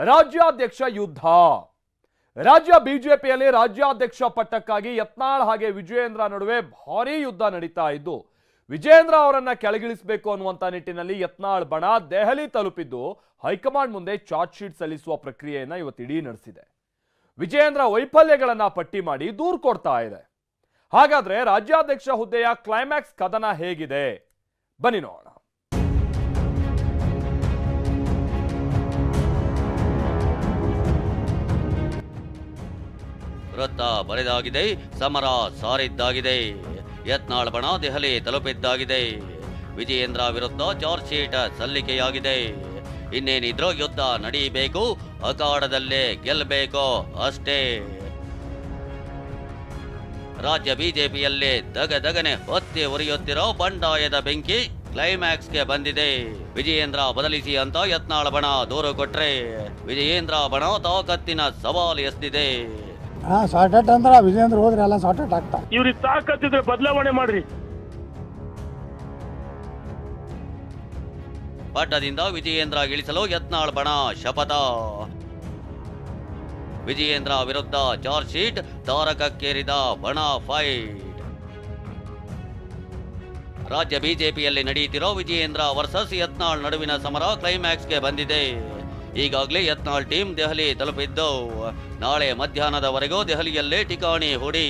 ರಾಜ್ಯಾಧ್ಯಕ್ಷ ಯುದ್ಧ. ರಾಜ್ಯ ಬಿಜೆಪಿಯಲ್ಲಿ ರಾಜ್ಯಾಧ್ಯಕ್ಷ ಪಟ್ಟಕ್ಕಾಗಿ ಯತ್ನಾಳ್ ಹಾಗೆ ವಿಜಯೇಂದ್ರ ನಡುವೆ ಭಾರೀ ಯುದ್ಧ ನಡೀತಾ ಇದ್ದು, ವಿಜಯೇಂದ್ರ ಅವರನ್ನ ಕೆಳಗಿಳಿಸಬೇಕು ಅನ್ನುವಂತ ನಿಟ್ಟಿನಲ್ಲಿ ಯತ್ನಾಳ್ ಬಣ ದೆಹಲಿ ತಲುಪಿದ್ದು ಹೈಕಮಾಂಡ್ ಮುಂದೆ ಚಾರ್ಜ್ ಶೀಟ್ ಸಲ್ಲಿಸುವ ಪ್ರಕ್ರಿಯೆಯನ್ನ ಇವತ್ತಿಡೀ ನಡೆಸಿದೆ. ವಿಜಯೇಂದ್ರ ವೈಫಲ್ಯಗಳನ್ನ ಪಟ್ಟಿ ಮಾಡಿ ದೂರು ಕೊಡ್ತಾ ಇದೆ. ಹಾಗಾದ್ರೆ ರಾಜ್ಯಾಧ್ಯಕ್ಷ ಹುದ್ದೆಯ ಕ್ಲೈಮ್ಯಾಕ್ಸ್ ಕದನ ಹೇಗಿದೆ ಬನ್ನಿ ನೋಡೋಣ. ವೃತ್ತ ಬರೆದಾಗಿದೆ, ಸಮರ ಸಾರಿದ್ದಾಗಿದೆ. ಯತ್ನಾಳ್ ಬಣ ದೆಹಲಿ ತಲುಪಿದ್ದಾಗಿದೆ. ವಿಜಯೇಂದ್ರ ವಿರುದ್ಧ ಚಾರ್ಜ್ ಶೀಟ್ ಸಲ್ಲಿಕೆಯಾಗಿದೆ. ಇನ್ನೇನಿದ್ರೂ ಯುದ್ಧ ನಡೆಯಬೇಕು, ಅಖಾಡದಲ್ಲೇ ಗೆಲ್ಲಬೇಕು ಅಷ್ಟೇ. ರಾಜ್ಯ ಬಿಜೆಪಿಯಲ್ಲಿ ದಗದಗನೆ ಹೊತ್ತಿ ಉರಿಯುತ್ತಿರೋ ಬಂಡಾಯದ ಬೆಂಕಿ ಕ್ಲೈಮ್ಯಾಕ್ಸ್ಗೆ ಬಂದಿದೆ. ವಿಜಯೇಂದ್ರ ಬದಲಿಸಿ ಅಂತ ಯತ್ನಾಳ್ ಬಣ ದೂರು ಕೊಟ್ರೆ, ವಿಜಯೇಂದ್ರ ಬಣ ತಾಕತ್ತಿನ ಸವಾಲು ಎಸೆದಿದೆ. ಶಾರ್ಟ್ ಅಂದ್ರ ವಿಜಯೇಂದ್ರ ಹೋದ್ರೆ ಎಲ್ಲ ಶಾರ್ಟ್ ಆಗ್ತಾ. ಇವ್ರಿಗೆ ತಾಕತ್ತಿದ್ರೆ ಬದಲಾವಣೆ ಮಾಡ್ರಿ. ಪಟ್ಟದಿಂದ ವಿಜಯೇಂದ್ರ ಇಳಿಸಲು ಯತ್ನಾಳ್ ಬಣ ಶಪಥ. ವಿಜಯೇಂದ್ರ ವಿರುದ್ಧ ಚಾರ್ಜ್ ಶೀಟ್, ತಾರಕಕ್ಕೇರಿದ ಬಣ ಫೈಟ್. ರಾಜ್ಯ ಬಿಜೆಪಿಯಲ್ಲಿ ನಡೆಯುತ್ತಿರೋ ವಿಜಯೇಂದ್ರ ವರ್ಸಸ್ ಯತ್ನಾಳ್ ನಡುವಿನ ಸಮರ ಕ್ಲೈಮ್ಯಾಕ್ಸ್ಗೆ ಬಂದಿದೆ. ಈಗಾಗಲೇ ಯತ್ನಾಳ್ ಟೀಮ್ ದೆಹಲಿ ತಲುಪಿದ್ದು, ನಾಳೆ ಮಧ್ಯಾಹ್ನದವರೆಗೂ ದೆಹಲಿಯಲ್ಲೇ ಠಿಕಾಣಿ ಹೂಡಿ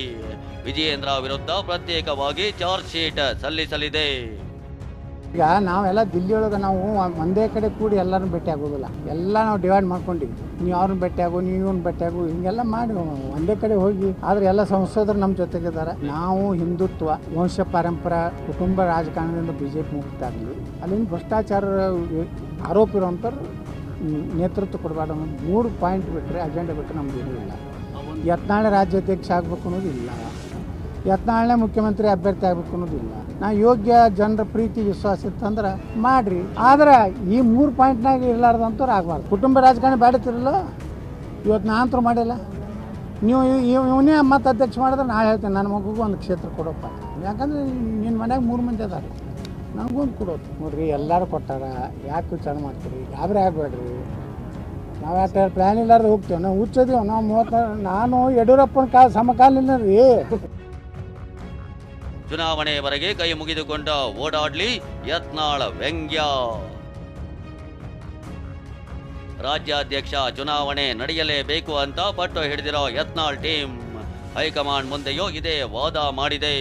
ವಿಜಯೇಂದ್ರ ವಿರುದ್ಧ ಪ್ರತ್ಯೇಕವಾಗಿ ಚಾರ್ಜ್ ಶೀಟ್ ಸಲ್ಲಿಸಲಿದೆ. ಈಗ ನಾವೆಲ್ಲ ದಿಲ್ಲಿ ಒಳಗೆ ನಾವು ಒಂದೇ ಕಡೆ ಕೂಡಿ ಎಲ್ಲರೂ ಭೇಟಿ ಆಗೋದಿಲ್ಲ. ಎಲ್ಲ ನಾವು ಡಿವೈಡ್ ಮಾಡ್ಕೊಂಡಿವಿ. ನೀವು ಅವ್ರನ್ನ ಭೇಟಿ ಆಗು, ನೀವು ಇವ್ನ ಭೇಟಿ ಆಗು, ಹಿಂಗೆಲ್ಲ ಮಾಡಿ ಒಂದೇ ಕಡೆ ಹೋಗಿ. ಆದ್ರೆ ಎಲ್ಲ ಸಂಸದರು ನಮ್ಮ ಜೊತೆಗಿದ್ದಾರೆ. ನಾವು ಹಿಂದುತ್ವ, ವಂಶ ಪರಂಪರಾ, ಕುಟುಂಬ ರಾಜಕಾರಣದಿಂದ ಬಿಜೆಪಿ ಮುಕ್ತ ಆಗಲಿ, ಅಲ್ಲಿಂದ ಭ್ರಷ್ಟಾಚಾರ ಆರೋಪ ಇರುವಂಥವ್ರು ನೇತೃತ್ವ ಕೊಡಬಾರ್ದು ಅನ್ನೋದು 3 ಪಾಯಿಂಟ್ ಬಿಟ್ಟರೆ, ಅಜೆಂಡಾ ಬಿಟ್ಟರೆ ನಮ್ದು ಏನೂ ಇಲ್ಲ. ಯತ್ನಾಳ್ ರಾಜ್ಯಾಧ್ಯಕ್ಷ ಆಗಬೇಕು ಅನ್ನೋದಿಲ್ಲ, ಯತ್ನಾಳ್ನೇ ಮುಖ್ಯಮಂತ್ರಿ ಅಭ್ಯರ್ಥಿ ಆಗಬೇಕು ಅನ್ನೋದಿಲ್ಲ. ನಾ ಯೋಗ್ಯ ಜನರ ಪ್ರೀತಿ ವಿಶ್ವಾಸ ಇತ್ತಂದ್ರೆ ಮಾಡ್ರಿ. ಆದ್ರೆ ಈ 3 ಪಾಯಿಂಟ್ನಾಗ ಇರಲಾರ್ದಂಥವ್ರು ಆಗಬಾರ್ದು. ಕುಟುಂಬ ರಾಜಕಾರಣ ಬೇಡತಿರಲ್ಲ, ಇವತ್ತು ನಾ ಅಂತೂ ಮಾಡಿಲ್ಲ. ನೀವು ಇವನೇ ಮತ್ತೆ ಅಧ್ಯಕ್ಷ ಮಾಡಿದ್ರೆ ನಾ ಹೇಳ್ತೇನೆ, ನನ್ನ ಮಗುಗೂ ಒಂದು ಕ್ಷೇತ್ರ ಕೊಡೋಪ್ಪ. ಯಾಕಂದ್ರೆ ನಿನ್ನ ಮನ್ಯಾಗ 3 ಮಂದಿ ಅದಾರೆ, ನನಗೊಂದು ಕೊಡೋದು. ನೋಡ್ರಿ, ಎಲ್ಲರೂ ಕೊಟ್ಟಾರ, ಯಾಕೆ ವಿಚಾರ ಮಾಡ್ತೀರಿ? ಗಾಬರಿ ಆಗಬೇಡ್ರಿ. ನಾವು ಯಾಕೆ ಪ್ಲ್ಯಾನ್ ಇಲ್ಲಾರ್ದು ಹೋಗ್ತೇವೆ. ನಾವು ಹುಚ್ಚದೀವಿ. ನಾವು ನಾನು ಯಡಿಯೂರಪ್ಪನ ಸಮಕಾಲೀನ ರೀ. ಚುನಾವಣೆಯವರೆಗೆ ಕೈ ಮುಗಿದುಕೊಂಡ ಓಡಾಡ್ಲಿ ಯತ್ನಾಳ್ ವ್ಯಂಗ್ಯ. ರಾಜ್ಯಾಧ್ಯಕ್ಷ ಚುನಾವಣೆ ನಡೆಯಲೇಬೇಕು ಅಂತ ಪಟ್ಟು ಹಿಡಿದಿರೋ ಯತ್ನಾಳ್ ಟೀಮ್ ಹೈಕಮಾಂಡ್ ಮುಂದೆಯೂ ಇದೇ ವಾದ ಮಾಡಿದೆ.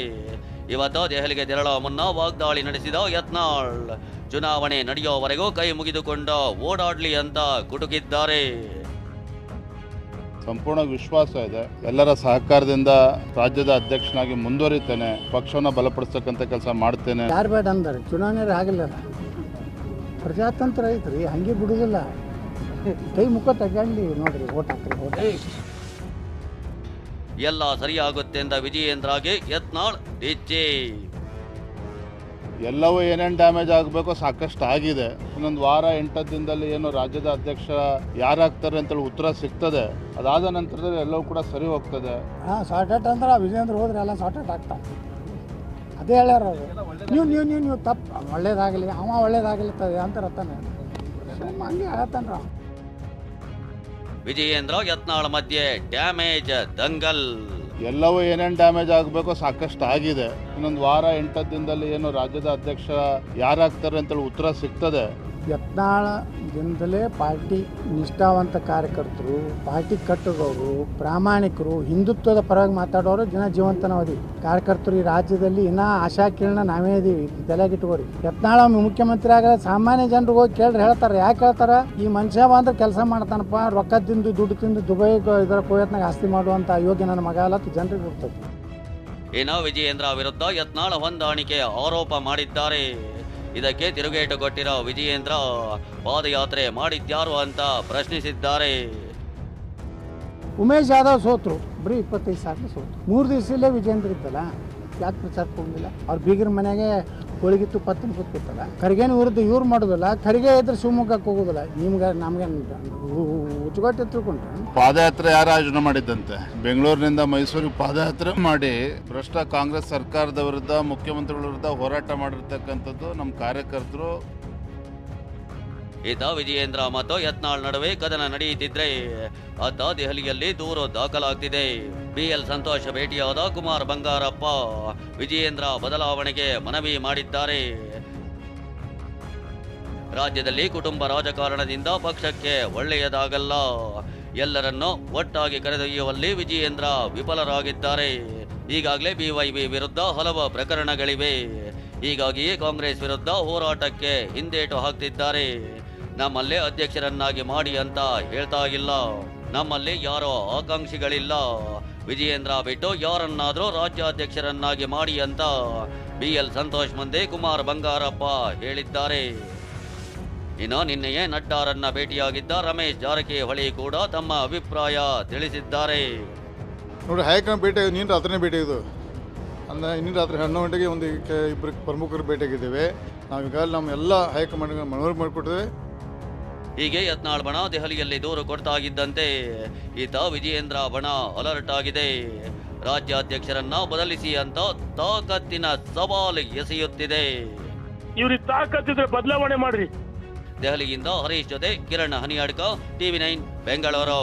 ಇವತ್ತು ದೆಹಲಿಗೆ ತೆರಳುವ ಮುನ್ನ ವಾಗ್ದಾಳಿ ನಡೆಸಿದ ಯತ್ನಾಳ್, ಚುನಾವಣೆ ನಡೆಯುವವರೆಗೂ ಕೈ ಮುಗಿದುಕೊಂಡ ಓಡಾಡ್ಲಿ ಅಂತ ಕುಟುಕಿದ್ದಾರೆ. ಸಂಪೂರ್ಣ ವಿಶ್ವಾಸ ಇದೆ. ಎಲ್ಲರ ಸಹಕಾರದಿಂದ ರಾಜ್ಯದ ಅಧ್ಯಕ್ಷನಾಗಿ ಮುಂದುವರಿತೇನೆ, ಪಕ್ಷವನ್ನು ಬಲಪಡಿಸ್ತಕ್ಕಂಥ ಕೆಲಸ ಮಾಡ್ತೇನೆ. ಯಾರು ಬೇಡ ಅಂದ್ರೆ ಚುನಾವಣೆ ಆಗಿಲ್ಲ. ಪ್ರಜಾತಂತ್ರ ಐತ್ರಿ, ಹಂಗೆ ಬಿಡುದಿಲ್ಲ. ಕೈ ಮುಖ ತಗೊಂಡು ನೋಡ್ರಿ, ಓಟ್ ಹಾಕ್ರಿ. ಎಲ್ಲ ಸರಿಯಾಗುತ್ತೆಂದ ವಿಜಯೇಂದ್ರಗೆ ಯತ್ನಾಳ್ ಡಿಚ್ಚಿ. ಎಲ್ಲವೂ ಏನೇನು ಡ್ಯಾಮೇಜ್ ಆಗಬೇಕೋ ಸಾಕಷ್ಟು ಆಗಿದೆ. ಇನ್ನೊಂದು ವಾರ 8 ದಿನದಲ್ಲಿ ಏನು ರಾಜ್ಯದ ಅಧ್ಯಕ್ಷ ಯಾರಾಗ್ತಾರೆ ಅಂತೇಳಿ ಉತ್ತರ ಸಿಗ್ತದೆ. ಅದಾದ ನಂತರದಲ್ಲಿ ಎಲ್ಲವೂ ಕೂಡ ಸರಿ ಹೋಗ್ತದೆ. ಶಾರ್ಟ್ ಅಂದ್ರೆ ವಿಜಯೇಂದ್ರ ಹೋದ್ರೆ ಎಲ್ಲ ಶಾರ್ಟ್ ಆಗ್ತಾ. ಅದೇ ಹೇಳ್ಯಾರ ಅವರು. ನೀವು ತಪ್ಪು, ಒಳ್ಳೇದಾಗಲಿ, ಅವ ಒಳ್ಳೇದಾಗಲಿರ್ತದೆ ಅಂತ ರತ್ತಾನೆ. ಹಂಗೆ ಹೇಳ್ತಾನ. ವಿಜಯೇಂದ್ರ ಯತ್ನಾಳ್ ಮಧ್ಯೆ ಡ್ಯಾಮೇಜ್ ದಂಗಲ್. ಎಲ್ಲವೂ ಏನೇನು ಡ್ಯಾಮೇಜ್ ಆಗಬೇಕೋ ಸಾಕಷ್ಟು ಆಗಿದೆ. ಇನ್ನೊಂದು ವಾರ 8 ದಿನದಲ್ಲಿ ಏನು ರಾಜ್ಯದ ಅಧ್ಯಕ್ಷ ಯಾರಾಗ್ತಾರೆ ಅಂತೇಳಿ ಉತ್ತರ ಸಿಗ್ತದೆ. ಯತ್ನಾಳ ದಿನದಲ್ಲೇ ಪಾರ್ಟಿ ನಿಷ್ಠಾವಂತ ಕಾರ್ಯಕರ್ತರು, ಪಾರ್ಟಿ ಕಟ್ಟುವವರು, ಪ್ರಾಮಾಣಿಕರು, ಹಿಂದುತ್ವದ ಪರವಾಗಿ ಮಾತಾಡೋರು ಜೀವಂತನವದಿ ಕಾರ್ಯಕರ್ತರು ಈ ರಾಜ್ಯದಲ್ಲಿ ಇನ್ನೂ ಆಶಾಕಿರಣ ನಾವೇ ಇದೀವಿ. ತಲೆಗಿಟ್ಕೋರಿ. ಯತ್ನಾಳ ಮುಖ್ಯಮಂತ್ರಿ ಆಗಲ್ಲ, ಸಾಮಾನ್ಯ ಜನರು ಹೋಗಿ ಕೇಳ್ರಿ, ಹೇಳ್ತಾರೆ. ಯಾಕೆ ಹೇಳ್ತಾರೆ? ಈ ಮನುಷ್ಯ ಬಂದ್ರೆ ಕೆಲಸ ಮಾಡ್ತಾನಪ್ಪ, ರೊಕ್ಕ ತಿಂದು ದುಡ್ಡು ತಿಂದು ದುಬೈ ಇದರ ಕುವೈತ್ನಾಗ ಆಸ್ತಿ ಮಾಡುವಂಥ ಅಯೋಗ್ಯ ನನ್ನ ಮಗ ಅಲ್ಲ ಜನರಿಗೆ ಗೊತ್ತೈತಿ. ಏನೋ ವಿಜಯೇಂದ್ರ ವಿರುದ್ಧ ಯತ್ನಾಳ್ ಹೊಂದಾಣಿಕೆ ಆರೋಪ ಮಾಡಿದ್ದಾರೆ. ಇದಕ್ಕೆ ತಿರುಗೇಟು ಕೊಟ್ಟಿರೋ ವಿಜಯೇಂದ್ರ ಪಾದಯಾತ್ರೆ ಮಾಡಿದ್ಯಾರು ಅಂತ ಪ್ರಶ್ನಿಸಿದ್ದಾರೆ. ಉಮೇಶ್ ಯಾದವ್ ಸೋತರು, ಬರೀ 25,000 ಸೋತರು. 3 ದಿವಸದಲ್ಲೇ ವಿಜಯೇಂದ್ರ ಇದ್ದಲ್ಲ, ಯಾಕೆ ಪ್ರಚಾರಕ್ಕೆ ಹೋಗಿಲ್ಲ? ಅವ್ರ ಬೀಗರ ಮನೆಗೆ ಹೋಳಿಗಿತ್ತು ಪತ್ತನ ಕೂತ್ಕೊತಲ್ಲ. ಖರ್ಗೆನ ವಿರುದ್ಧ ಇವ್ರು ಮಾಡೋದಿಲ್ಲ, ಖರ್ಗೆ ಇದ್ರೆ ಶಿವಮೊಗ್ಗಕ್ಕೆ ಹೋಗೋದಿಲ್ಲ. ನಿಮ್ಗೆ ನಮ್ಗೆ ಉಚ್ಕೊಟ್ಟು ತಿಳ್ಕೊಂಡ್ರೆ ಪಾದಯಾತ್ರೆ ಯಾರು ಆಯೋಜನೆ ಮಾಡಿದ್ದಂತೆ? ಬೆಂಗಳೂರಿನಿಂದ ಮೈಸೂರಿಗೆ ಪಾದಯಾತ್ರೆ ಮಾಡಿ ಭ್ರಷ್ಟ ಕಾಂಗ್ರೆಸ್ ಸರ್ಕಾರದ ವಿರುದ್ಧ, ಮುಖ್ಯಮಂತ್ರಿಗಳ ವಿರುದ್ಧ ಹೋರಾಟ ಮಾಡಿರ್ತಕ್ಕಂಥದ್ದು ನಮ್ಮ ಕಾರ್ಯಕರ್ತರು. ಈತ ವಿಜಯೇಂದ್ರ ಮತ್ತು ಯತ್ನಾಳ್ ನಡುವೆ ಕದನ ನಡೆಯುತ್ತಿದ್ರೆ ಅತ್ತ ದೆಹಲಿಯಲ್ಲಿ ದೂರು ದಾಖಲಾಗ್ತಿದೆ. BL ಸಂತೋಷ್ ಭೇಟಿಯಾದ ಕುಮಾರ್ ಬಂಗಾರಪ್ಪ ವಿಜಯೇಂದ್ರ ಬದಲಾವಣೆಗೆ ಮನವಿ ಮಾಡಿದ್ದಾರೆ. ರಾಜ್ಯದಲ್ಲಿ ಕುಟುಂಬ ರಾಜಕಾರಣದಿಂದ ಪಕ್ಷಕ್ಕೆ ಒಳ್ಳೆಯದಾಗಲ್ಲ. ಎಲ್ಲರನ್ನೂ ಒಟ್ಟಾಗಿ ಕರೆದೊಯ್ಯುವಲ್ಲಿ ವಿಜಯೇಂದ್ರ ವಿಫಲರಾಗಿದ್ದಾರೆ. ಈಗಾಗಲೇ BYB ವಿರುದ್ಧ ಹಲವು ಪ್ರಕರಣಗಳಿವೆ. ಹೀಗಾಗಿಯೇ ಕಾಂಗ್ರೆಸ್ ವಿರುದ್ಧ ಹೋರಾಟಕ್ಕೆ ಹಿಂದೇಟು ಹಾಕ್ತಿದ್ದಾರೆ. ನಮ್ಮಲ್ಲೇ ಅಧ್ಯಕ್ಷರನ್ನಾಗಿ ಮಾಡಿ ಅಂತ ಹೇಳ್ತಾ ಇಲ್ಲ. ನಮ್ಮಲ್ಲಿ ಯಾರೋ ಆಕಾಂಕ್ಷಿಗಳಿಲ್ಲ. ವಿಜಯೇಂದ್ರ ಬಿಟ್ಟು ಯಾರನ್ನಾದ್ರೂ ರಾಜ್ಯಾಧ್ಯಕ್ಷರನ್ನಾಗಿ ಮಾಡಿ ಅಂತ BL ಸಂತೋಷ್ ಮುಂದೆ ಕುಮಾರ್ ಬಂಗಾರಪ್ಪ ಹೇಳಿದ್ದಾರೆ. ಇನ್ನು ನಿನ್ನೆಯೇ ನಡ್ಡಾರನ್ನ ಭೇಟಿಯಾಗಿದ್ದ ರಮೇಶ್ ಜಾರಕಿಹೊಳಿ ಕೂಡ ತಮ್ಮ ಅಭಿಪ್ರಾಯ ತಿಳಿಸಿದ್ದಾರೆ. ನೋಡಿ, ಹೈಕಮಾಂಡ್ ಭೇಟಿ ನೀನು ರಾತ್ರಿನೇ ಭೇಟಿಯಾಗಿದ್ದು ಅಂದರೆ ಇನ್ನೂ ರಾತ್ರಿ 11 ಗಂಟೆಗೆ ಒಂದು ಇಬ್ಬರು ಪ್ರಮುಖರು ಭೇಟಿಯಾಗಿದ್ದೇವೆ. ನಾವು ಈಗಾಗಲೇ ನಮ್ಮ ಎಲ್ಲ ಹೈಕಮಾಂಡ್ಗೆ ಮನವಿ ಮಾಡಿಕೊಟ್ಟಿದ್ದೇವೆ. ಹೀಗೆ ಯತ್ನಾಳ್ ಬಣ ದೆಹಲಿಯಲ್ಲಿ ದೂರು ಕೊಡ್ತಾ ಇದ್ದಂತೆ ಈತ ವಿಜಯೇಂದ್ರ ಬಣ ಅಲರ್ಟ್ ಆಗಿದೆ. ರಾಜ್ಯಾಧ್ಯಕ್ಷರನ್ನ ಬದಲಿಸಿ ಅಂತ ತಾಕತ್ತಿನ ಸವಾಲು ಎಸೆಯುತ್ತಿದೆ. ಇವ್ರಿಗೆ ತಾಕತ್ತಿದ್ರೆ ಬದಲಾವಣೆ ಮಾಡ್ರಿ. ದೆಹಲಿಯಿಂದ ಹರೀಶ್ ಜೊತೆ ಕಿರಣ್ ಹನಿಯಾಡ್ಕ, TV9 ಬೆಂಗಳೂರು.